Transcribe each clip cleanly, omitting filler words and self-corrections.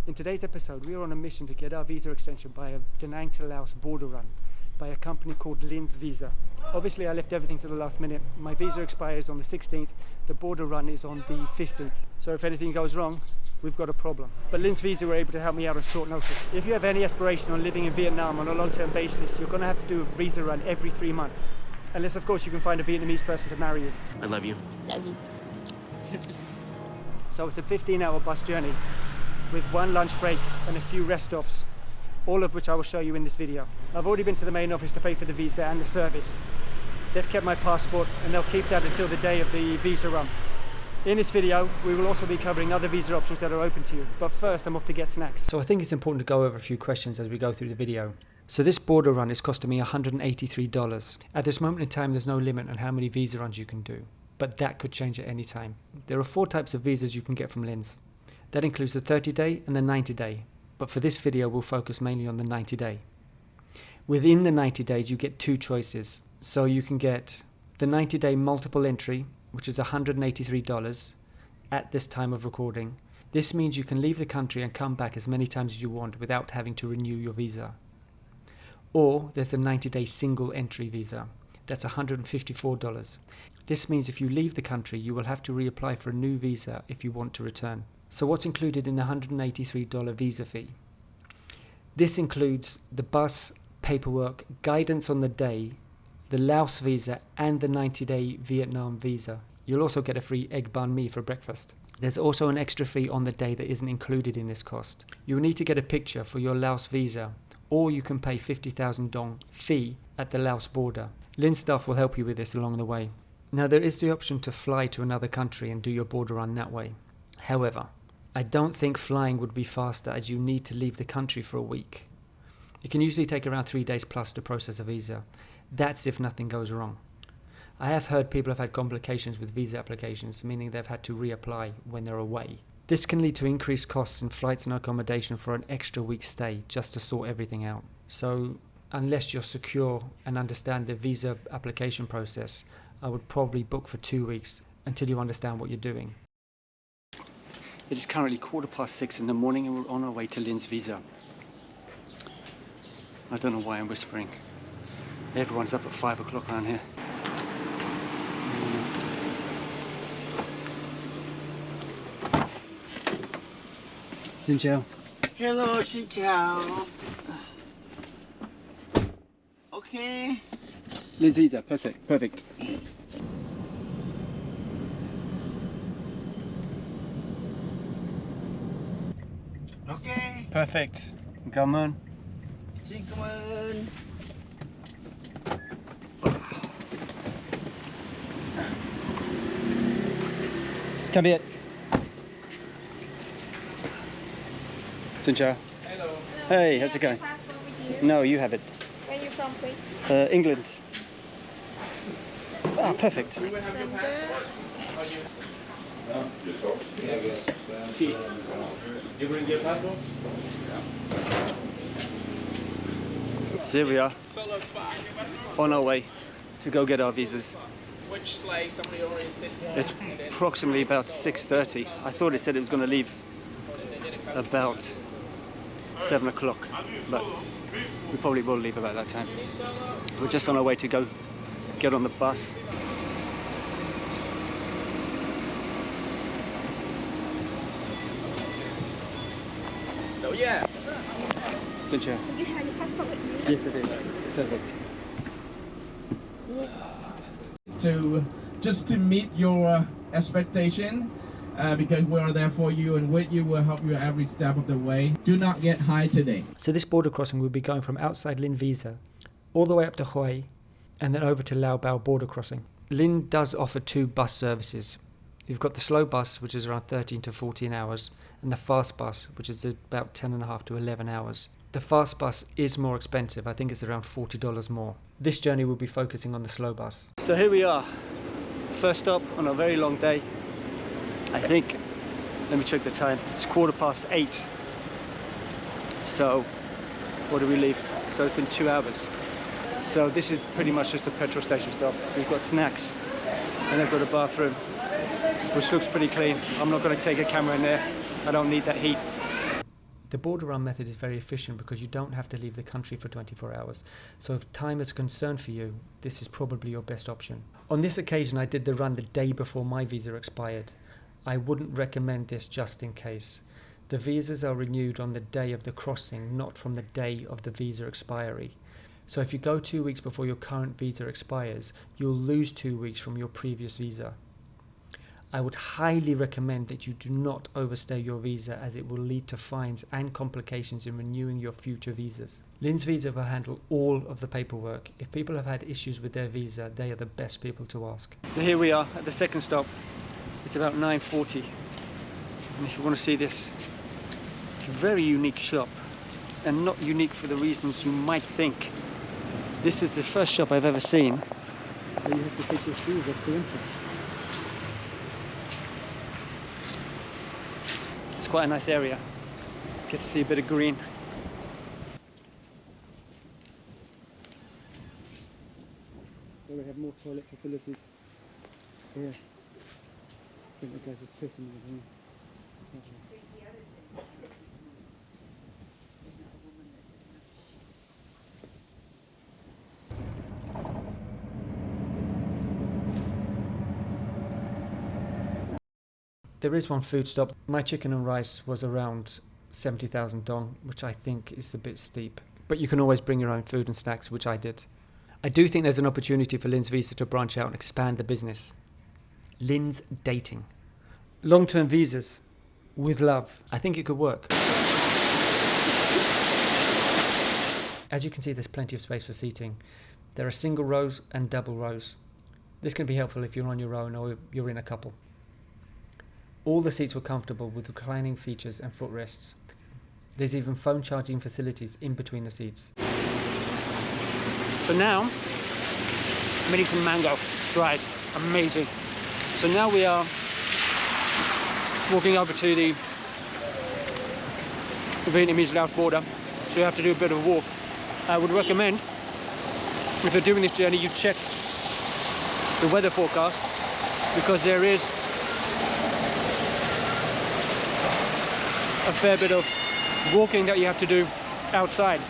In today's episode, we are on a mission to get our visa extension by a Da Nang to Laos border run by a company called Lin Visa. Obviously, I left everything to the last minute. My visa expires on the 16th. The border run is on the 15th. So if anything goes wrong, we've got a problem. But Lin's Visa were able to help me out on short notice. If you have any aspiration on living in Vietnam on a long-term basis, you're going to have to do a visa run every 3 months. Unless, of course, you can find a Vietnamese person to marry you. I love you. Love you. So it's a 15-hour bus journey with one lunch break and a few rest stops, all of which I will show you in this video. I've already been to the main office to pay for the visa and the service. They've kept my passport and they'll keep that until the day of the visa run. In this video, we will also be covering other visa options that are open to you. But first, I'm off to get snacks. So I think it's important to go over a few questions as we go through the video. So this border run is costing me $183. At this moment in time, there's no limit on how many visa runs you can do, but that could change at any time. There are 4 types of visas you can get from Lin's. That includes the 30-day and the 90-day. But for this video, we'll focus mainly on the 90-day. Within the 90 days, you get 2 choices. So you can get the 90-day multiple entry, which is $183 at this time of recording. This means you can leave the country and come back as many times as you want without having to renew your visa. Or there's a 90-day single entry visa. That's $154. This means if you leave the country, you will have to reapply for a new visa if you want to return. So what's included in the $183 visa fee? This includes the bus, paperwork, guidance on the day, the Laos visa and the 90-day Vietnam visa. You'll also get a free egg banh mi for breakfast. There's also an extra fee on the day that isn't included in this cost. You'll need to get a picture for your Laos visa, or you can pay 50,000 dong fee at the Laos border. Lin staff will help you with this along the way. Now there is the option to fly to another country and do your border run that way. However, I don't think flying would be faster as you need to leave the country for a week. It can usually take around 3 days plus to process a visa. That's if nothing goes wrong. I have heard people have had complications with visa applications, meaning they've had to reapply when they're away. This can lead to increased costs in flights and accommodation for an extra week's stay just to sort everything out. So unless you're secure and understand the visa application process, I would probably book for 2 weeks until you understand what you're doing. It is currently 6:15 in the morning and we're on our way to Lin's Visa. I don't know why I'm whispering. Everyone's up at 5 o'clock around here. Xin chào. Hello, xin chào. Okay. Lin's Visa, perfect. Okay. Perfect. Cảm ơn. Xin cảm ơn. Tạm biệt. Xin chào. Hello. Hey, how's it going? Passport with you? No, you have it. Where are you from, please? England. Ah, perfect. Center. You bring your passport? So here we are, Solo spot. on our way to go get our visas. Which like somebody already said. It's approximately about 6:30. I thought it said it was going to leave about 7 o'clock, but we probably will leave about that time. We're just on our way to go get on the bus. Oh yeah. Didn't you? You have your passport with you? Yes, I did. Perfect. Just to meet your expectation, because we are there for you and with you, will help you every step of the way. Do not get high today. So this border crossing will be going from outside Lin Visa all the way up to Hue and then over to Lao Bao border crossing. Lin does offer 2 bus services. You've got the slow bus, which is around 13 to 14 hours, and the fast bus, which is about 10.5 to 11 hours. The fast bus is more expensive. I think it's around $40 more. This journey will be focusing on the slow bus. So here we are, first stop on a very long day. I think, let me check the time, it's 8:15. So what do we leave? So it's been 2 hours. So this is pretty much just a petrol station stop. We've got snacks and they've got a bathroom, which looks pretty clean. I'm not going to take a camera in there. I don't need that heat. The border run method is very efficient because you don't have to leave the country for 24 hours. So if time is a concern for you, this is probably your best option. On this occasion, I did the run the day before my visa expired. I wouldn't recommend this just in case. The visas are renewed on the day of the crossing, not from the day of the visa expiry. So if you go 2 weeks before your current visa expires, you'll lose 2 weeks from your previous visa. I would highly recommend that you do not overstay your visa, as it will lead to fines and complications in renewing your future visas. Lin's Visa will handle all of the paperwork. If people have had issues with their visa, they are the best people to ask. So here we are at the second stop. It's about 9:40. And if you want to see this very unique shop, and not unique for the reasons you might think, this is the first shop I've ever seen where you have to take your shoes off to enter. It's quite a nice area. Get to see a bit of green. So we have more toilet facilities here. I think the guy's just pissing in here. There is one food stop. My chicken and rice was around 70,000 dong, which I think is a bit steep. But you can always bring your own food and snacks, which I did. I do think there's an opportunity for Lin's Visa to branch out and expand the business. Lin's Dating. Long-term visas with love. I think it could work. As you can see, there's plenty of space for seating. There are single rows and double rows. This can be helpful if you're on your own or you're in a couple. All the seats were comfortable with reclining features and footrests. There's even phone charging facilities in between the seats. So now, I'm eating some mango, dried, amazing. So now we are walking over to the Vietnamese-Laos border, so you have to do a bit of a walk. I would recommend, if you're doing this journey, you check the weather forecast, because there is a fair bit of walking that you have to do outside,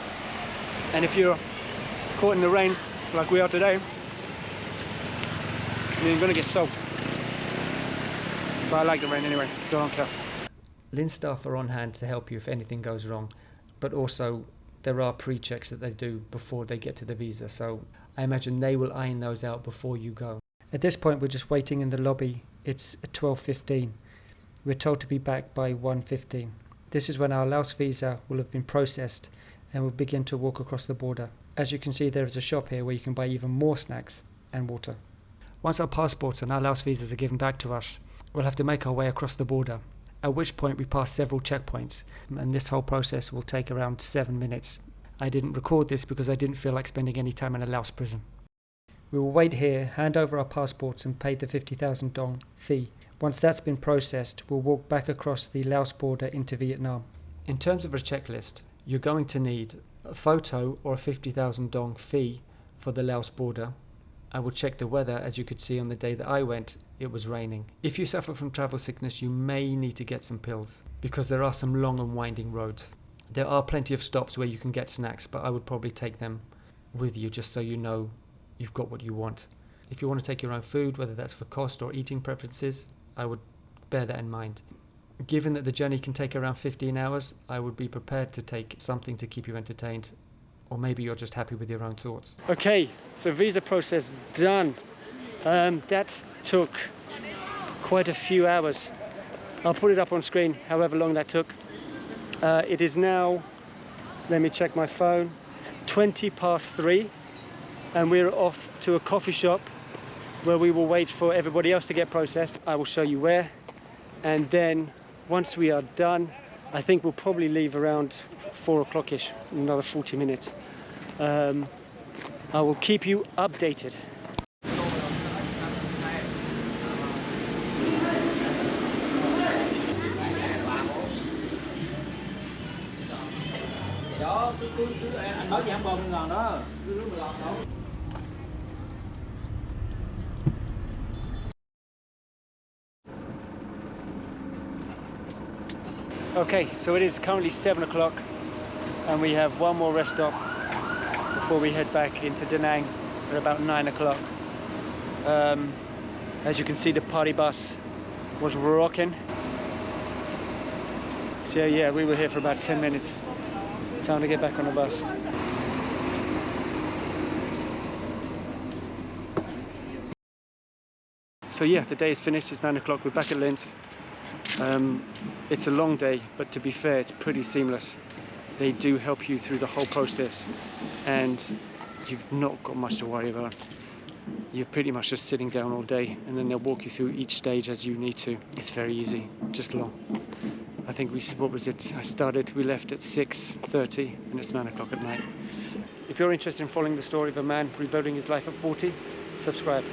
and if you're caught in the rain like we are today, you're gonna get soaked. But I like the rain anyway, so I don't care. Lin's staff are on hand to help you if anything goes wrong, but also there are pre-checks that they do before they get to the visa, so I imagine they will iron those out before you go. At this point, we're just waiting in the lobby. It's 12:15. We're told to be back by 1:15. This is when our Laos visa will have been processed and we'll begin to walk across the border. As you can see, there is a shop here where you can buy even more snacks and water. Once our passports and our Laos visas are given back to us, we'll have to make our way across the border, at which point we pass several checkpoints, and this whole process will take around 7 minutes. I didn't record this because I didn't feel like spending any time in a Laos prison. We will wait here, hand over our passports and pay the 50,000 dong fee. Once that's been processed, we'll walk back across the Laos border into Vietnam. In terms of a checklist, you're going to need a photo or a 50,000 dong fee for the Laos border. I will check the weather. As you could see on the day that I went, it was raining. If you suffer from travel sickness, you may need to get some pills because there are some long and winding roads. There are plenty of stops where you can get snacks, but I would probably take them with you just so you know you've got what you want. If you want to take your own food, whether that's for cost or eating preferences, I would bear that in mind. Given that the journey can take around 15 hours, I would be prepared to take something to keep you entertained, or maybe you're just happy with your own thoughts. Okay, so visa process done. That took quite a few hours. I'll put it up on screen, however long that took. It is now, let me check my phone, 3:20, and we're off to a coffee shop where we will wait for everybody else to get processed. I will show you where, and then once we are done, I think we'll probably leave around 4 o'clock-ish, another 40 minutes. I will keep you updated. Anh nói gì ăn bò lần đó. Okay, so it is currently 7 o'clock and we have one more rest stop before we head back into Da Nang at about 9 o'clock. As you can see, the party bus was rocking. So yeah, we were here for about 10 minutes. Time to get back on the bus. So yeah, the day is finished. It's 9 o'clock. We're back at Lin's. It's a long day, but to be fair, it's pretty seamless. They do help you through the whole process, and you've not got much to worry about. You're pretty much just sitting down all day, and then they'll walk you through each stage as you need to. It's very easy, just long. I think what was it? We left at 6:30, and it's 9 o'clock at night. If you're interested in following the story of a man rebuilding his life at 40, subscribe.